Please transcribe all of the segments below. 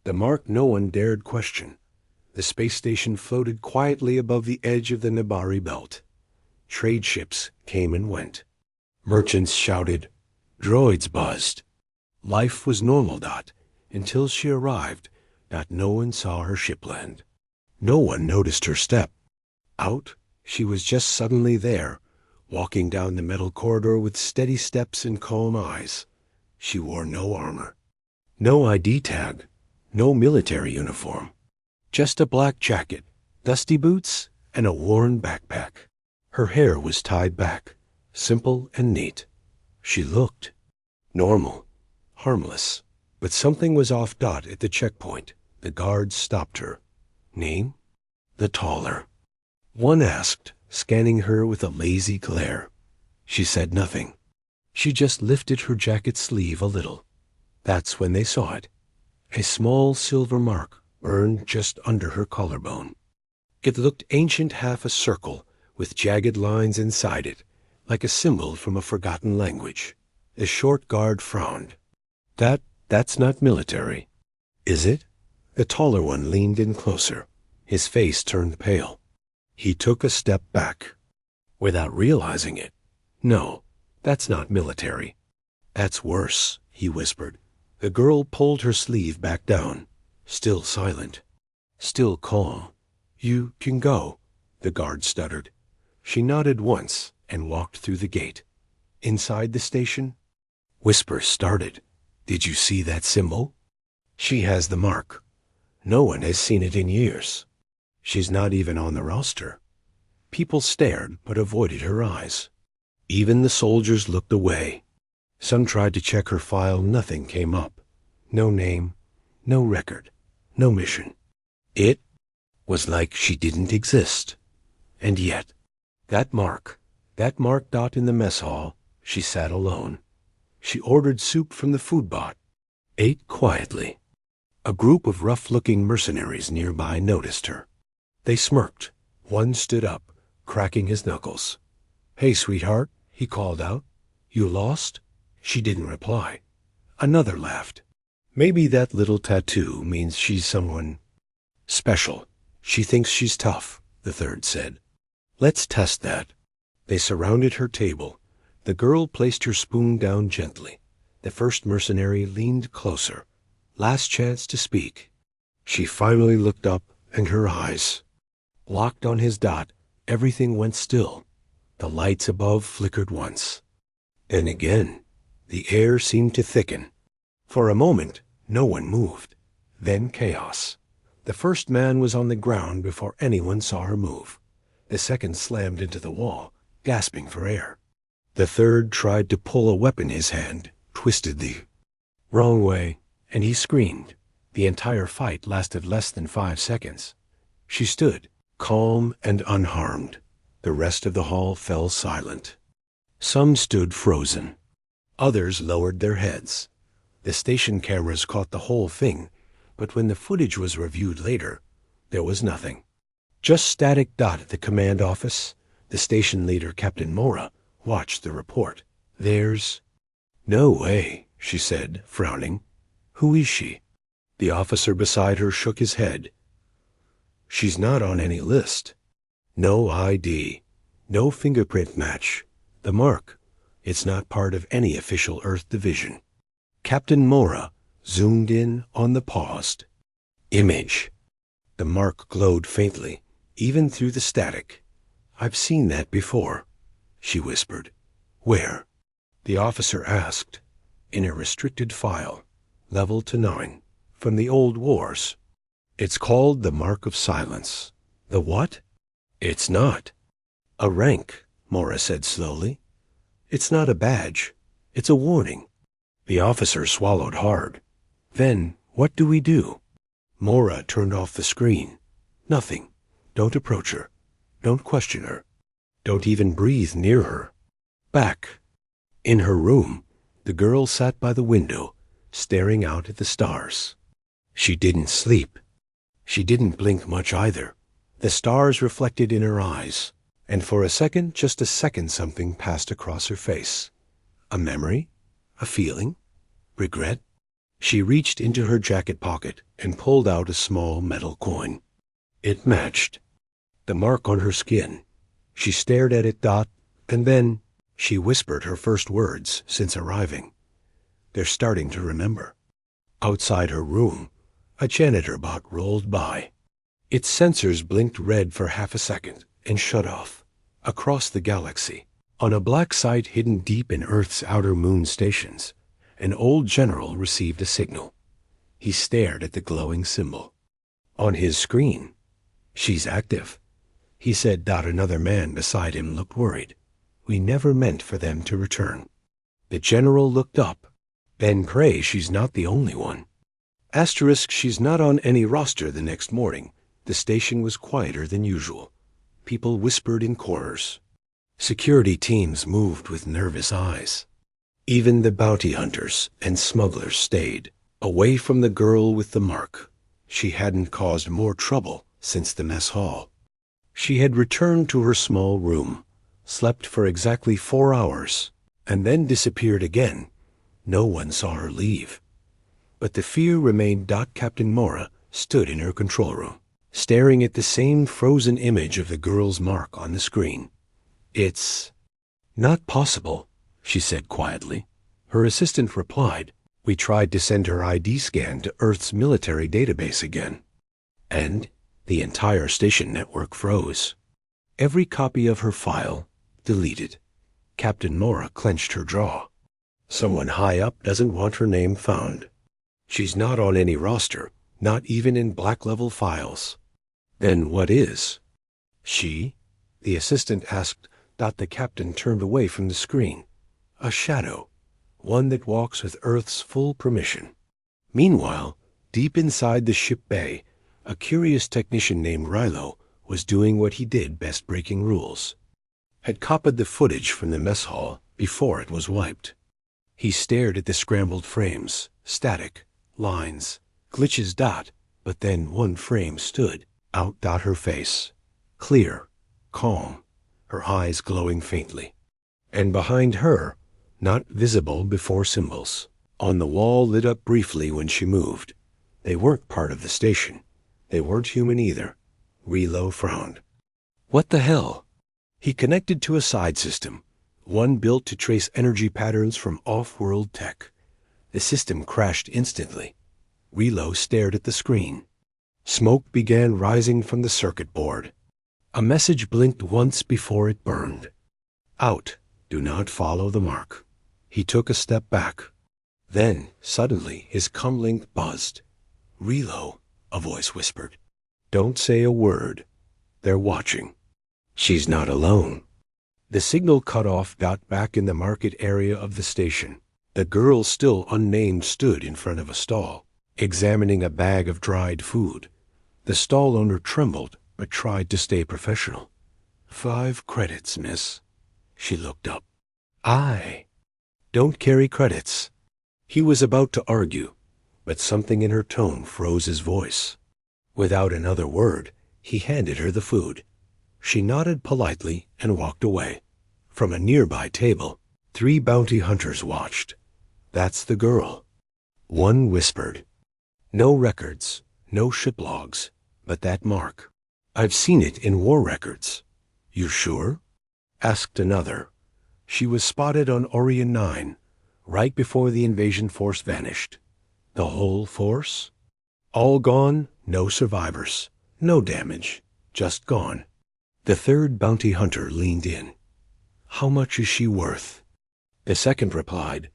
The mark no one dared question. The space station floated quietly above the edge of the Nabari belt. Trade ships came and went. Merchants shouted. Droids buzzed. Life was normal, until she arrived. No one saw her ship land. No one noticed her step. Out, she was just suddenly there, walking down the metal corridor with steady steps and calm eyes. She wore no armor, no ID tag, no military uniform. Just a black jacket, dusty boots, and a worn backpack. Her hair was tied back, simple and neat. She looked normal, harmless, but something was off. At the checkpoint, the guards stopped her. Name? The Taller. One asked, scanning her with a lazy glare. She said nothing. She just lifted her jacket sleeve a little. That's when they saw it. A small silver mark burned just under her collarbone. It looked ancient, half a circle, with jagged lines inside it, like a symbol from a forgotten language. The short guard frowned. That's not military. Is it? The taller one leaned in closer. His face turned pale. He took a step back. Without realizing it. No, that's not military. That's worse, he whispered. The girl pulled her sleeve back down, still silent, still calm. You can go, the guard stuttered. She nodded once and walked through the gate. Inside the station, whispers started. Did you see that symbol? She has the mark. No one has seen it in years. She's not even on the roster. People stared but avoided her eyes. Even the soldiers looked away. Some tried to check her file. Nothing came up. No name, no record, no mission. It was like she didn't exist. And yet, that mark in the mess hall, she sat alone. She ordered soup from the food bot, ate quietly. A group of rough-looking mercenaries nearby noticed her. They smirked. One stood up, cracking his knuckles. Hey, sweetheart, he called out. You lost? She didn't reply. Another laughed. Maybe that little tattoo means she's someone special. She thinks she's tough, the third said. Let's test that. They surrounded her table. The girl placed her spoon down gently. The first mercenary leaned closer. Last chance to speak. She finally looked up, and her eyes locked on his. Everything went still. The lights above flickered once. And again, the air seemed to thicken. For a moment, no one moved. Then chaos. The first man was on the ground before anyone saw her move. The second slammed into the wall, gasping for air. The third tried to pull a weapon. His hand twisted the wrong way, and he screamed. The entire fight lasted less than 5 seconds. She stood, calm and unharmed. The rest of the hall fell silent. Some stood frozen. Others lowered their heads. The station cameras caught the whole thing, but when the footage was reviewed later, there was nothing. Just static. At the command office, the station leader, Captain Mora, watched the report. There's no way, she said, frowning. Who is she? The officer beside her shook his head. She's not on any list. No ID. No fingerprint match. The mark. It's not part of any official Earth division. Captain Mora zoomed in on the paused image. The mark glowed faintly, even through the static. I've seen that before, she whispered. Where? The officer asked. In a restricted file, level to 9, from the old wars. It's called the Mark of Silence. The what? It's not a rank, Mora said slowly. It's not a badge. It's a warning. The officer swallowed hard. Then, what do we do? Mora turned off the screen. Nothing. Don't approach her. Don't question her. Don't even breathe near her. Back. In her room, the girl sat by the window, staring out at the stars. She didn't sleep. She didn't blink much either. The stars reflected in her eyes, and for a second, just a second, something passed across her face. A memory? A feeling? Regret? She reached into her jacket pocket and pulled out a small metal coin. It matched. The mark on her skin. She stared at it, and then she whispered her first words since arriving. They're starting to remember. Outside her room, a janitor bot rolled by. Its sensors blinked red for half a second and shut off. Across the galaxy, on a black site hidden deep in Earth's outer moon stations, an old general received a signal. He stared at the glowing symbol. On his screen, "She's active," he said. Another man beside him looked worried. "We never meant for them to return." The general looked up. "Ben, pray she's not the only one." She's not on any roster. The next morning, the station was quieter than usual. People whispered in corners. Security teams moved with nervous eyes. Even the bounty hunters and smugglers stayed, away from the girl with the mark. She hadn't caused more trouble since the mess hall. She had returned to her small room, slept for exactly 4 hours, and then disappeared again. No one saw her leave. But the fear remained. Captain Mora stood in her control room, staring at the same frozen image of the girl's mark on the screen. "It's not possible," she said quietly. Her assistant replied, "We tried to send her ID scan to Earth's military database again." And the entire station network froze. Every copy of her file deleted. Captain Mora clenched her jaw. Someone high up doesn't want her name found. She's not on any roster, not even in black-level files. Then what is? "She?" the assistant asked. The captain turned away from the screen. "A shadow, one that walks with Earth's full permission." Meanwhile, deep inside the ship bay, a curious technician named Rilo was doing what he did best, breaking rules. Had copied the footage from the mess hall before it was wiped. He stared at the scrambled frames, static, lines, glitches. But then one frame stood out. Her face, clear, calm, her eyes glowing faintly. And behind her, not visible before symbols, on the wall lit up briefly when she moved. They weren't part of the station. They weren't human either. Rilo frowned. What the hell? He connected to a side system, one built to trace energy patterns from off-world tech. The system crashed instantly. Rilo stared at the screen. Smoke began rising from the circuit board. A message blinked once before it burned. Out. Do not follow the mark. He took a step back. Then, suddenly, his comlink buzzed. "Rilo," a voice whispered. "Don't say a word. They're watching." She's not alone. The signal cut off. Back in the market area of the station, the girl, still unnamed, stood in front of a stall, examining a bag of dried food. The stall owner trembled, but tried to stay professional. 5 credits, miss." She looked up. "I don't carry credits." He was about to argue, but something in her tone froze his voice. Without another word, he handed her the food. She nodded politely and walked away. From a nearby table, 3 bounty hunters watched. "That's the girl." One whispered. "No records, no ship logs, but that mark. I've seen it in war records." "You sure?" asked another. "She was spotted on Orion 9, right before the invasion force vanished." "The whole force?" "All gone, no survivors, no damage, just gone." The third bounty hunter leaned in. "How much is she worth?" The second replied,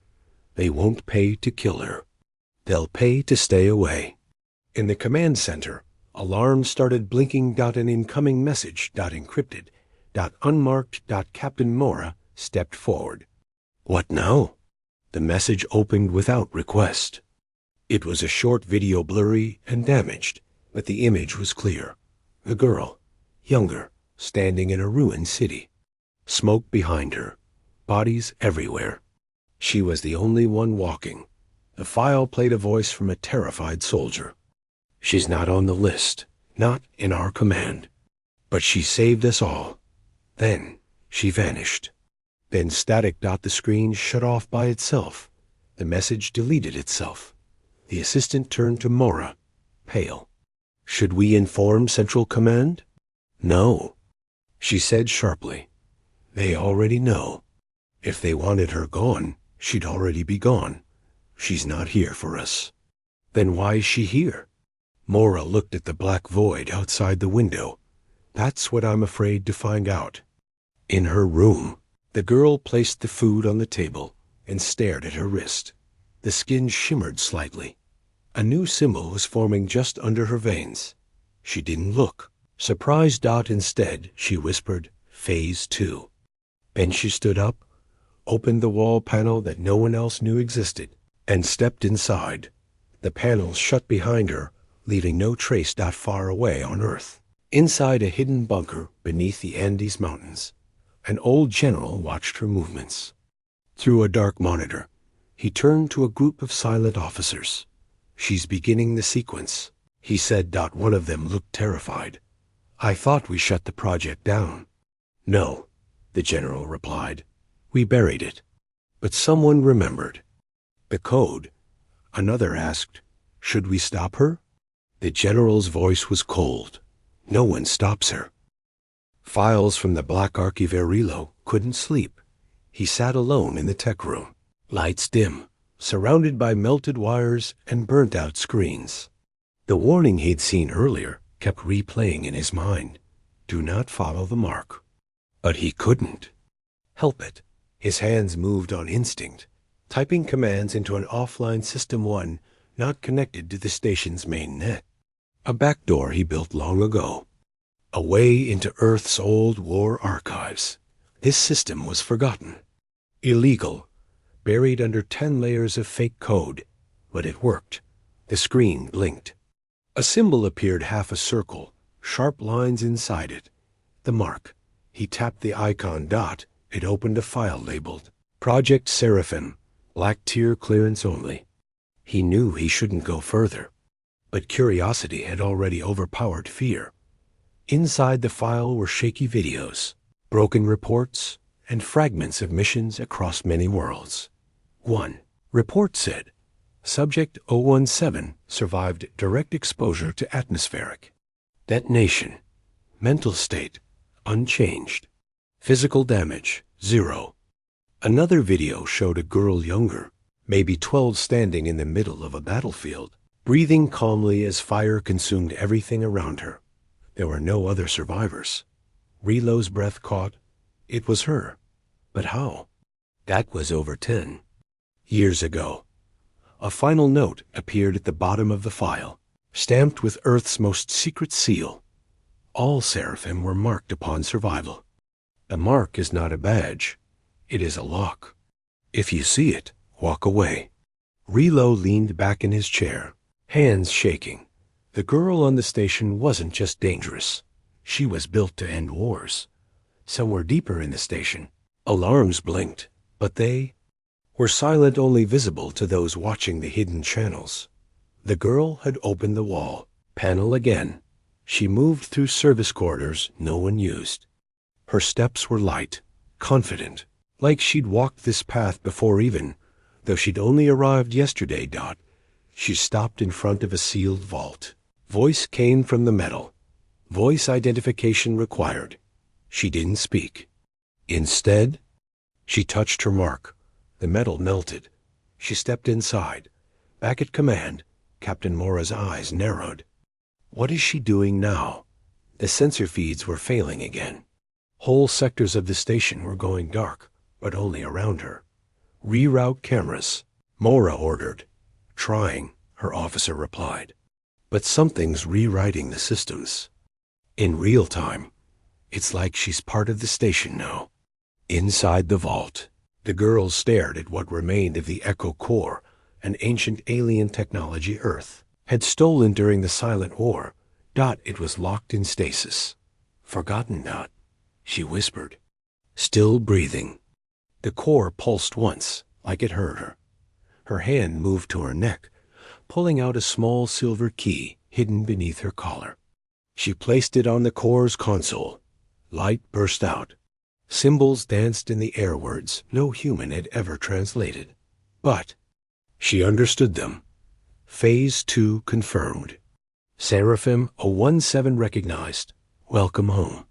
"They won't pay to kill her. They'll pay to stay away." In the command center, alarms started blinking. An incoming message. Encrypted. Unmarked. Captain Mora stepped forward. "What now?" The message opened without request. It was a short video, blurry and damaged, but the image was clear. The girl, younger, standing in a ruined city. Smoke behind her. Bodies everywhere. She was the only one walking. The file played a voice from a terrified soldier. "She's not on the list. Not in our command. But she saved us all." Then she vanished. Then static. The screen shut off by itself. The message deleted itself. The assistant turned to Mora, pale. Should we inform Central Command? No, she said sharply. They already know. If they wanted her gone, she'd already be gone. She's not here for us. Then why is she here? Mora looked at the black void outside the window. That's what I'm afraid to find out. In her room, the girl placed the food on the table and stared at her wrist. The skin shimmered slightly. A new symbol was forming just under her veins. She didn't look. Surprised out instead, she whispered, Phase 2. Then she stood up, opened the wall panel that no one else knew existed, and stepped inside. The panels shut behind her, leaving no trace that far away on Earth. Inside a hidden bunker beneath the Andes Mountains, an old general watched her movements. Through a dark monitor, he turned to a group of silent officers. She's beginning the sequence, he said. One of them looked terrified. I thought we shut the project down. No, the general replied. We buried it. But someone remembered. The code. Another asked, should we stop her? The general's voice was cold. No one stops her. Files from the Black Archiverilo couldn't sleep. He sat alone in the tech room. Lights dim, surrounded by melted wires and burnt-out screens. The warning he'd seen earlier kept replaying in his mind. Do not follow the mark. But he couldn't help it. His hands moved on instinct, typing commands into an offline System 1 not connected to the station's main net. A backdoor he built long ago. A way into Earth's old war archives. His system was forgotten. Illegal. Buried under 10 layers of fake code. But it worked. The screen blinked. A symbol appeared, half a circle, sharp lines inside it. The mark. He tapped the icon dot. It opened a file labeled Project Seraphim, Black Tier Clearance Only. He knew he shouldn't go further, but curiosity had already overpowered fear. Inside the file were shaky videos, broken reports, and fragments of missions across many worlds. One report said, Subject 017 survived direct exposure to atmospheric. Detonation. Mental state, unchanged. Physical damage, 0. Another video showed a girl younger, maybe 12, standing in the middle of a battlefield, breathing calmly as fire consumed everything around her. There were no other survivors. Relo's breath caught. It was her. But how? That was over 10 years ago. A final note appeared at the bottom of the file, stamped with Earth's most secret seal. All Seraphim were marked upon survival. A mark is not a badge. It is a lock. If you see it, walk away. Relo leaned back in his chair, hands shaking. The girl on the station wasn't just dangerous. She was built to end wars. Somewhere deeper in the station, alarms blinked, but they were silent, only visible to those watching the hidden channels. The girl had opened the wall panel again. She moved through service corridors no one used. Her steps were light, confident, like she'd walked this path before, even though she'd only arrived yesterday. She stopped in front of a sealed vault. Voice came from the metal. Voice identification required. She didn't speak. Instead, she touched her mark. The metal melted. She stepped inside. Back at command, Captain Mora's eyes narrowed. What is she doing now? The sensor feeds were failing again. Whole sectors of the station were going dark, but only around her. Reroute cameras, Mora ordered. Trying, her officer replied. But something's rewriting the systems. In real time. It's like she's part of the station now. Inside the vault, the girls stared at what remained of the Echo Core, an ancient alien technology Earth had stolen during the Silent War. It was locked in stasis. Forgotten, she whispered. Still breathing. The core pulsed once, like it heard her. Her hand moved to her neck, pulling out a small silver key hidden beneath her collar. She placed it on the core's console. Light burst out. Symbols danced in the air, words no human had ever translated. But she understood them. Phase 2 confirmed. Seraphim 017 recognized. Welcome home.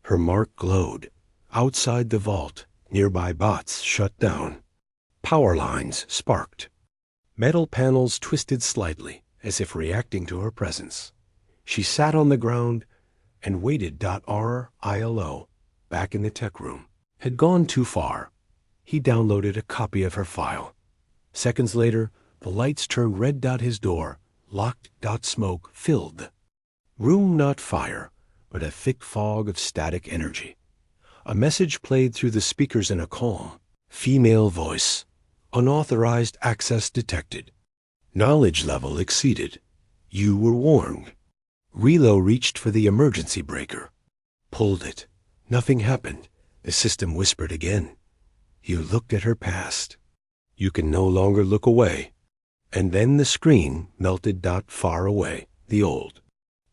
Her mark glowed. Outside the vault, nearby bots shut down. Power lines sparked. Metal panels twisted slightly, as if reacting to her presence. She sat on the ground and waited. RILO, back in the tech room, had gone too far. He downloaded a copy of her file. Seconds later, the lights turned red. His door, locked. Smoke filled. Room not fire, but a thick fog of static energy. A message played through the speakers in a calm, female voice. Unauthorized access detected. Knowledge level exceeded. You were warned. Relo reached for the emergency breaker. Pulled it. Nothing happened. The system whispered again. You looked at her past. You can no longer look away. And then the screen melted. Far away, the old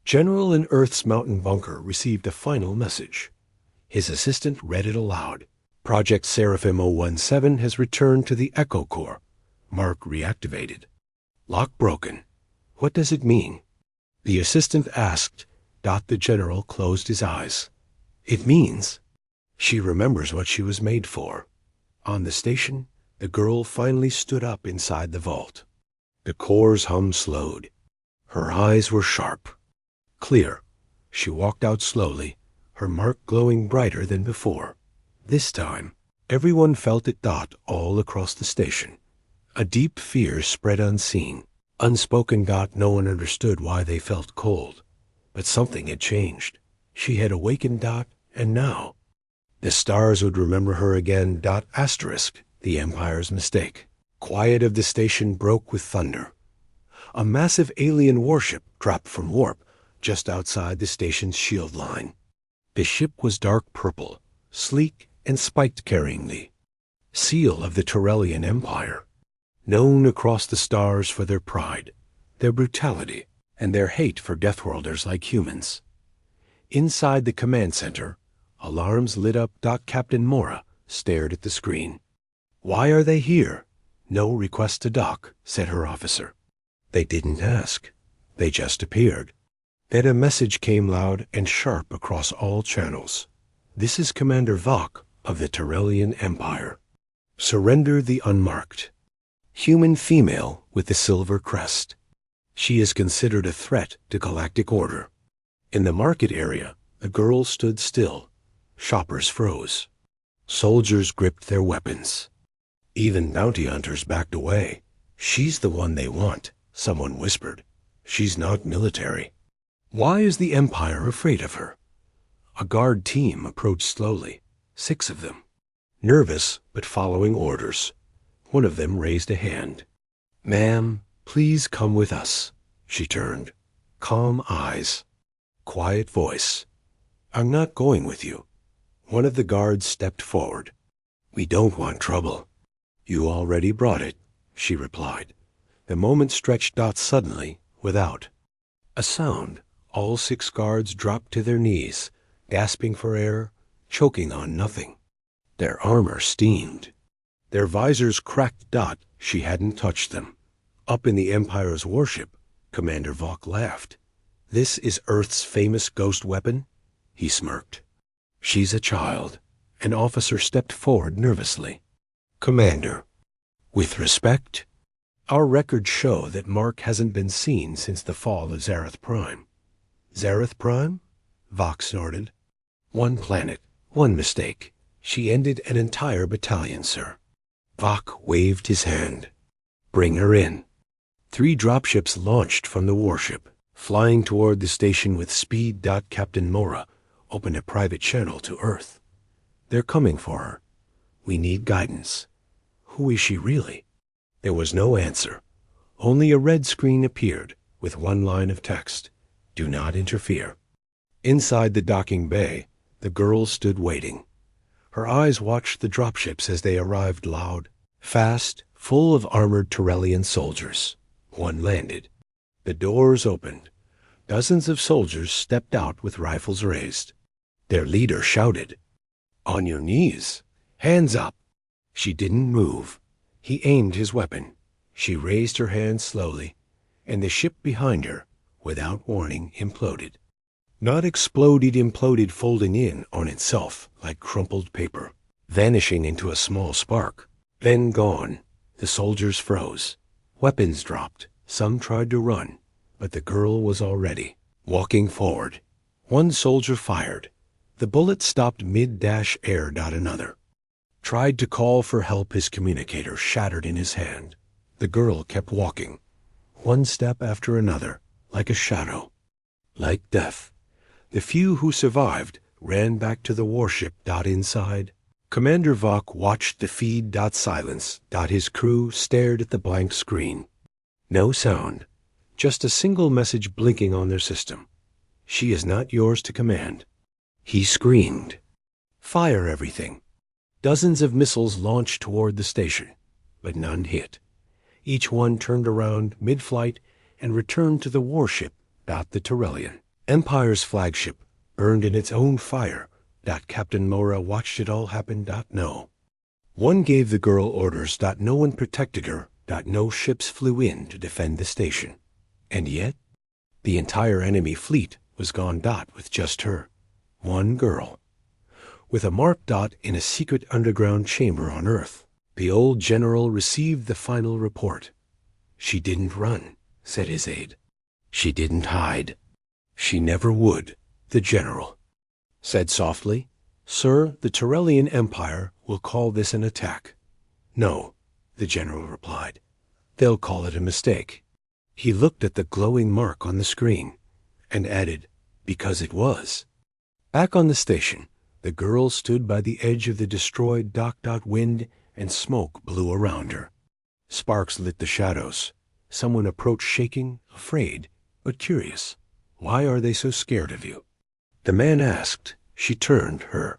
general in Earth's mountain bunker received a final message. His assistant read it aloud. Project Seraphim 017 has returned to the Echo Core. Mark reactivated. Lock broken. What does it mean? The assistant asked. The general closed his eyes. It means she remembers what she was made for. On the station, the girl finally stood up inside the vault. The core's hum slowed. Her eyes were sharp. Clear. She walked out slowly, her mark glowing brighter than before. This time, everyone felt it. All across the station. A deep fear spread unseen. Unspoken. No one understood why they felt cold. But something had changed. She had awakened. And now, the stars would remember her again. Asterisk, the Empire's mistake. Quiet of the station broke with thunder. A massive alien warship dropped from warp just outside the station's shield line. The ship was dark purple, sleek and spiked, carrying the seal of the Tyrellian Empire, known across the stars for their pride, their brutality, and their hate for Deathworlders like humans. Inside the command center, alarms lit up. Captain Mora stared at the screen. Why are they here? No request to dock, said her officer. They didn't ask. They just appeared. Then a message came loud and sharp across all channels. This is Commander Vok of the Tyrellian Empire. Surrender the unmarked. Human female with the silver crest. She is considered a threat to galactic order. In the market area, the girl stood still. Shoppers froze. Soldiers gripped their weapons. Even bounty hunters backed away. She's the one they want, someone whispered. She's not military. Why is the Empire afraid of her? A guard team approached slowly, 6 of them. Nervous, but following orders. One of them raised a hand. Ma'am, please come with us. She turned. Calm eyes. Quiet voice. I'm not going with you. One of the guards stepped forward. We don't want trouble. You already brought it, she replied. The moment stretched. Suddenly, without a sound, all 6 guards dropped to their knees, gasping for air, choking on nothing. Their armor steamed. Their visors cracked. She hadn't touched them. Up in the Empire's warship, Commander Vok laughed. This is Earth's famous ghost weapon? He smirked. She's a child. An officer stepped forward nervously. Commander, with respect, our records show that Mark hasn't been seen since the fall of Zareth Prime. Zareth Prime? Vok snorted. 1 planet, 1 mistake. She ended an entire battalion, sir. Vok waved his hand. Bring her in. 3 dropships launched from the warship, flying toward the station with speed. Captain Mora opened a private channel to Earth. They're coming for her. We need guidance. Who is she really? There was no answer. Only a red screen appeared with 1 line of text. Do not interfere. Inside the docking bay, the girl stood waiting. Her eyes watched the dropships as they arrived, loud, fast, full of armored Tyrellian soldiers. 1 landed. The doors opened. Dozens of soldiers stepped out with rifles raised. Their leader shouted, On your knees. Hands up. She didn't move. He aimed his weapon. She raised her hand slowly. and the ship behind her, without warning, imploded. Not exploded, imploded, folding in on itself like crumpled paper, vanishing into a small spark. Then gone. The soldiers froze. Weapons dropped. Some tried to run, but the girl was already walking forward. One soldier fired. The bullet stopped mid-air. Another tried to call for help. His communicator shattered in his hand. The girl kept walking, one step after another, like a shadow, like death. The few who survived ran back to the warship. Inside, Commander Vok watched the feed. Silence. His crew stared at the blank screen. No sound, just a single message blinking on their system. She is not yours to command. He screamed. Fire everything. Dozens of missiles launched toward the station, but none hit. Each one turned around mid-flight and returned to the warship. The Tyrellian Empire's flagship burned in its own fire. Captain Mora watched it all happen. No one gave the girl orders. No one protected her. No ships flew in to defend the station. And yet, the entire enemy fleet was gone. With just her, one girl, with a mark. In a secret underground chamber on Earth. The old general received the final report. She didn't run, said his aide. She didn't hide. She never would, the general said softly. Sir, the Tyrellian Empire will call this an attack. No, the general replied. They'll call it a mistake. He looked at the glowing mark on the screen and added, because it was. Back on the station, the girl stood by the edge of the destroyed dock. Wind and smoke blew around her. Sparks lit the shadows. Someone approached, shaking, afraid, but curious. Why are they so scared of you? The man asked. She turned, her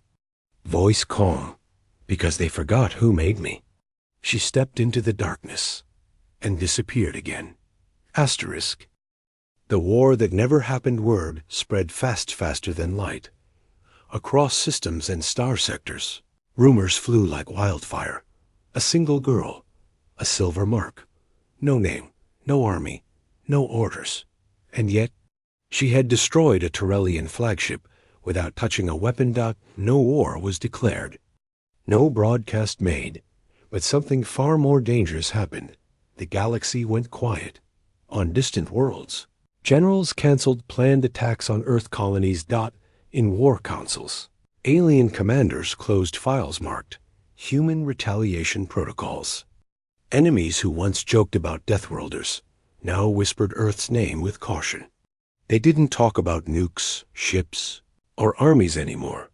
voice calm. Because they forgot who made me. She stepped into the darkness and disappeared again. Asterisk. The war that never happened word spread faster than light. Across systems and star sectors, rumors flew like wildfire. A single girl, a silver mark. No name, no army, no orders. And yet, she had destroyed a Tyrellian flagship without touching a weapon. No war was declared. No broadcast made. But something far more dangerous happened. The galaxy went quiet. On distant worlds, generals canceled planned attacks on Earth colonies. In war councils, alien commanders closed files marked human retaliation protocols. Enemies who once joked about Deathworlders now whispered Earth's name with caution. They didn't talk about nukes, ships, or armies anymore.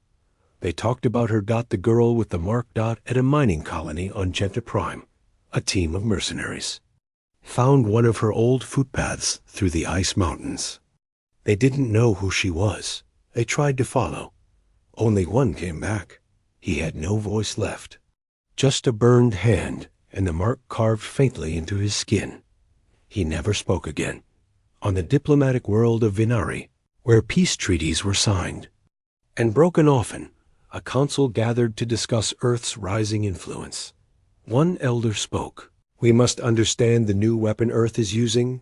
They talked about her. The girl with the mark. At a mining colony on Genta Prime, a team of mercenaries found one of her old footpaths through the ice mountains. They didn't know who she was. They tried to follow. Only one came back. He had no voice left. Just a burned hand and the mark carved faintly into his skin. He never spoke again. On the diplomatic world of Vinari, where peace treaties were signed and broken often, a council gathered to discuss Earth's rising influence. One elder spoke. We must understand the new weapon Earth is using.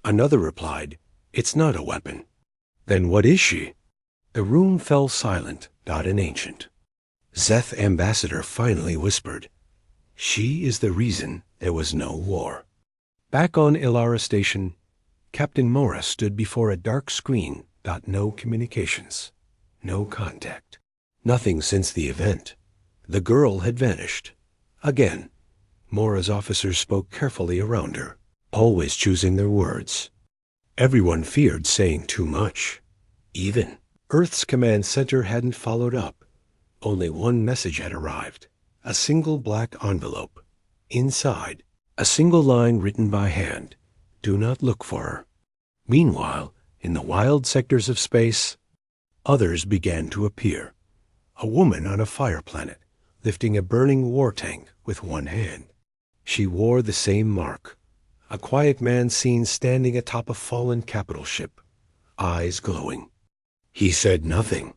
Another replied, it's not a weapon. Then what is she? The room fell silent. An ancient Zeth ambassador finally whispered, she is the reason there was no war. Back on Ilara Station, Captain Mora stood before a dark screen. No communications, no contact, nothing since the event. The girl had vanished. Again, Mora's officers spoke carefully around her, always choosing their words. Everyone feared saying too much. Even Earth's command center hadn't followed up. Only one message had arrived, a single black envelope. Inside, a single line written by hand, do not look for her. Meanwhile, in the wild sectors of space, others began to appear. A woman on a fire planet, lifting a burning war tank with one hand. She wore the same mark. A quiet man seen standing atop a fallen capital ship, eyes glowing. He said nothing,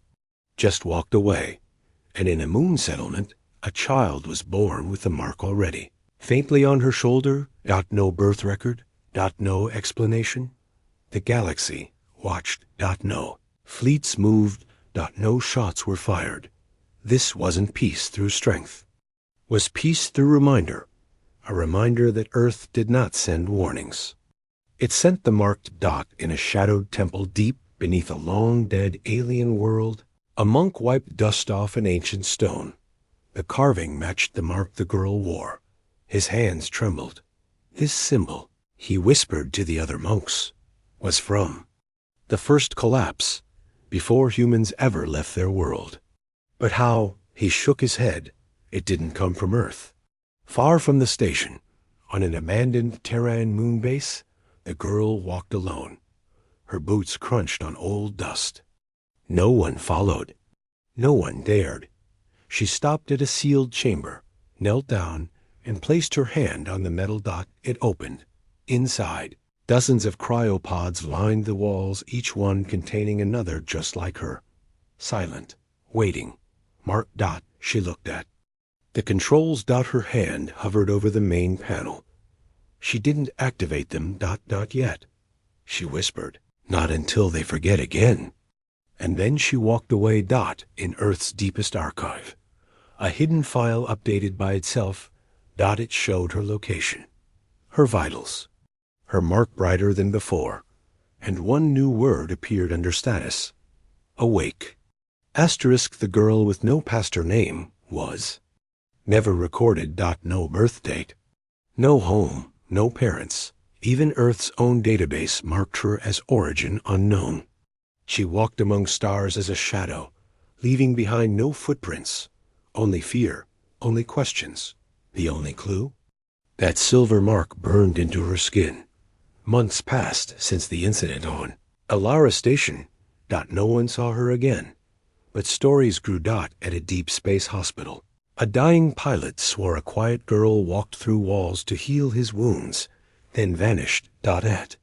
just walked away, and in a moon settlement, a child was born with the mark already. Faintly on her shoulder, no birth record, No explanation. The galaxy watched. No fleets moved. No shots were fired. This wasn't peace through strength. Was peace through reminder. A reminder that Earth did not send warnings. It sent the marked dot in a shadowed temple deep beneath a long-dead alien world. A monk wiped dust off an ancient stone. The carving matched the mark the girl wore. His hands trembled. This symbol, he whispered to the other monks, was from the first collapse, before humans ever left their world. But how? He shook his head. It didn't come from Earth. Far from the station, on an abandoned Terran moon base, the girl walked alone. Her boots crunched on old dust. No one followed. No one dared. She stopped at a sealed chamber, knelt down, and placed her hand on the metal dot. It opened. Inside, dozens of cryopods lined the walls, each one containing another just like her. Silent, waiting. Marked dot she looked at. The controls. Her hand hovered over the main panel. She didn't activate them. Not yet. She whispered, not until they forget again. And then she walked away. In Earth's deepest archive. A hidden file updated by itself. It showed her location. Her vitals. Her mark brighter than before. And one new word appeared under status. Awake. Asterisk. The girl with no past her name was never recorded. No birth date. No home. No parents. Even Earth's own database marked her as origin unknown. She walked among stars as a shadow, leaving behind no footprints. Only fear. Only questions. The only clue? That silver mark burned into her skin. Months passed since the incident on Alara Station. No one saw her again. But stories grew. At a deep space hospital. A dying pilot swore a quiet girl walked through walls to heal his wounds, then vanished. At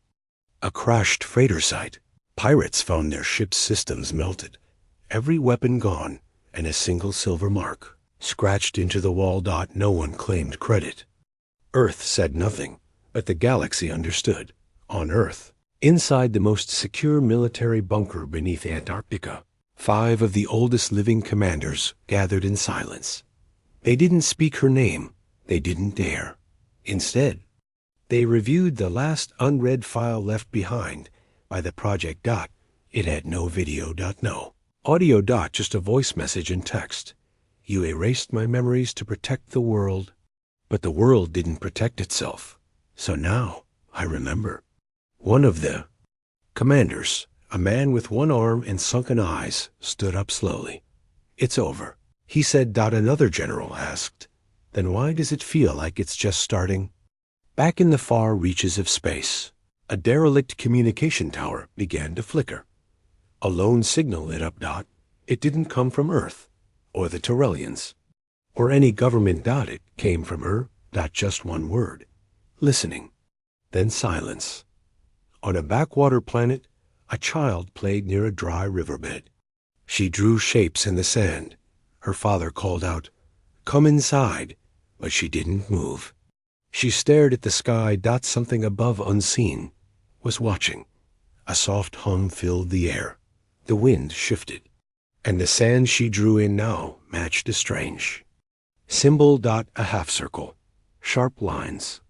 a crashed freighter site, pirates found their ship's systems melted, every weapon gone, and a single silver mark scratched into the wall. No one claimed credit. Earth said nothing, but the galaxy understood. On Earth, inside the most secure military bunker beneath Antarctica, 5 of the oldest living commanders gathered in silence. They didn't speak her name. They didn't dare. Instead, they reviewed the last unread file left behind by the project. It had no video. No audio. Just a voice message and text. You erased my memories to protect the world. But the world didn't protect itself. So now I remember. One of the commanders, a man with one arm and sunken eyes, stood up slowly. It's over, he said. Another general asked, then why does it feel like it's just starting? Back in the far reaches of space, a derelict communication tower began to flicker. A lone signal lit up. It didn't come from Earth, or the Terrellians, or any government. It came from her. Just one word. Listening. Then silence. On a backwater planet, a child played near a dry riverbed. She drew shapes in the sand. Her father called out, come inside, but she didn't move. She stared at the sky. Something above unseen was watching. A soft hum filled the air. The wind shifted, and the sand she drew in now matched a strange symbol. A half circle. Sharp lines.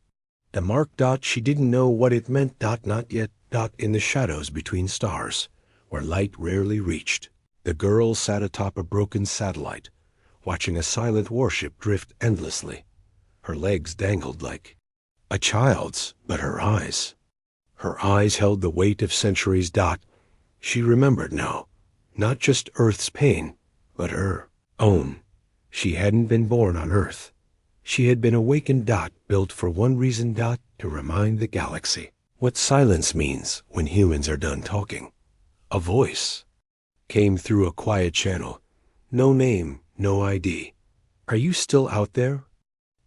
The mark. She didn't know what it meant. Not yet. In the shadows between stars, where light rarely reached, the girl sat atop a broken satellite, watching a silent warship drift endlessly. Her legs dangled like a child's, but her eyes held the weight of centuries. She remembered now, not just Earth's pain, but her own. She hadn't been born on Earth. She had been awakened. Built for one reason. To remind the galaxy what silence means when humans are done talking. A voice came through a quiet channel. No name, no ID. Are you still out there?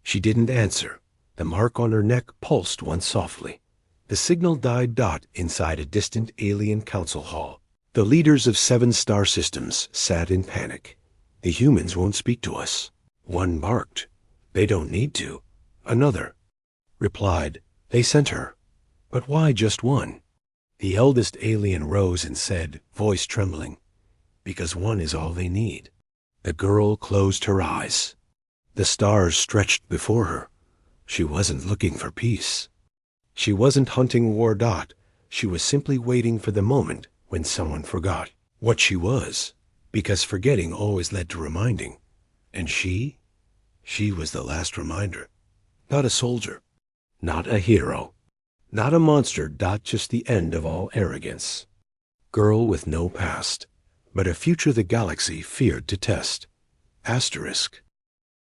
She didn't answer. The mark on her neck pulsed once softly. The signal died. Inside a distant alien council hall, the leaders of 7 star systems sat in panic. The humans won't speak to us. One barked. They don't need to. Another replied. They sent her. But why just one? The eldest alien rose and said, voice trembling, because one is all they need. The girl closed her eyes. The stars stretched before her. She wasn't looking for peace. She wasn't hunting war. She was simply waiting for the moment when someone forgot what she was, because forgetting always led to reminding. And she was the last reminder. Not a soldier, not a hero, not a monster. Just the end of all arrogance. Girl with no past, but a future the galaxy feared to test. Asterisk.